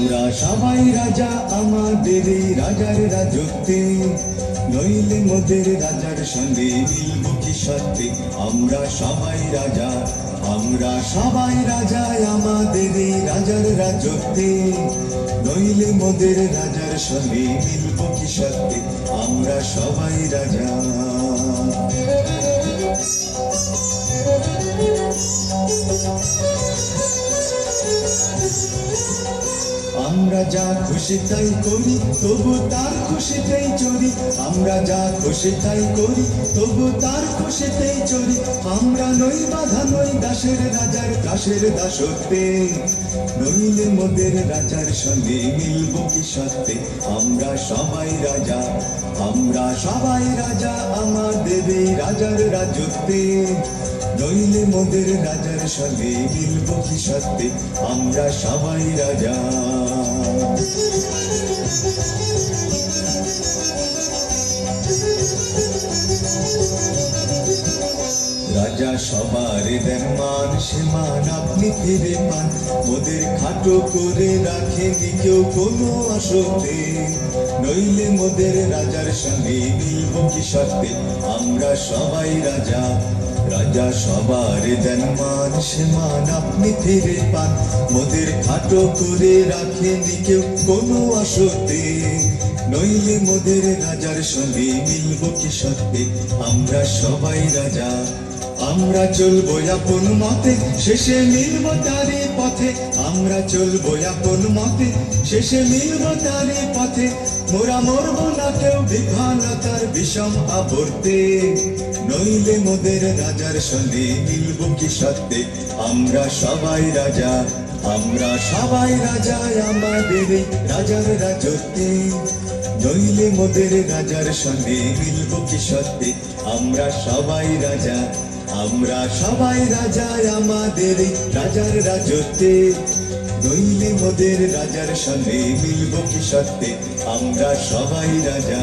আমরা সবাই রাজা আমাদের এই রাজার রাজত্বে, নইলে মোদের রাজার সঙ্গে মিলব কি সত্যি। আমরা সবাই রাজা, আমরা সবাই রাজা আমাদের এই রাজার রাজত্বে, নইলে মোদের রাজার সঙ্গে মিলব কি সত্যি। আমরা সবাই রাজা। আমরা যা খুশি তাই করি, তবু তার খুশিতেই চলি। আমরা যা খুশি তাই করি, তবু তার খুশিতেই চলি। আমরা নই বাধা, নই দাসের রাজার দাসের দাসত্বে, নইলে মোদের রাজার সঙ্গে মিলব কি সত্যি। আমরা সবাই রাজা, আমরা সবাই রাজা আমাদের এই রাজার রাজত্বে, নইলে মোদের রাজার সঙ্গে মিলব কি সত্যি। আমরা সবাই রাজা। রাজা সবার দেন মান, সে মান আপনি ফিরে পান। মোদের খাটো করে রাখেনি কেউ কোনো আসতে, নইলে মোদের রাজার সঙ্গে মিলব কি সত্যি। আমরা সবাই রাজা, রাজা সবার দেন মান, সে মান আপনি ফিরে পান। মোদের খাটো করে রাখেনি কেউ কোনো আসতে, নইলে মোদের রাজার সঙ্গে মিলব কি সত্যি। আমরা সবাই রাজা। আমরা চলবো আপন মতে, শেষে মিলব তারি পথে। আমরা চলবো আপন মতে, শেষে মিলব তারি পথে। মোরা মরব না কেউ বিফলতার বিষম আবর্তে, নইলে মোদের রাজার সঙ্গে মিলব কি সত্যি। আমরা সবাই রাজা, আমরা সবাই রাজা আমাদের রাজার রাজত্বে, নইলে মোদের রাজার সঙ্গে মিলব কি সত্যি। আমরা সবাই রাজা, আমরা সবাই রাজা আমাদের রাজার রাজত্বে, নইলে মোদের রাজার সঙ্গে মিলব কি সত্যি। আমরা সবাই রাজা।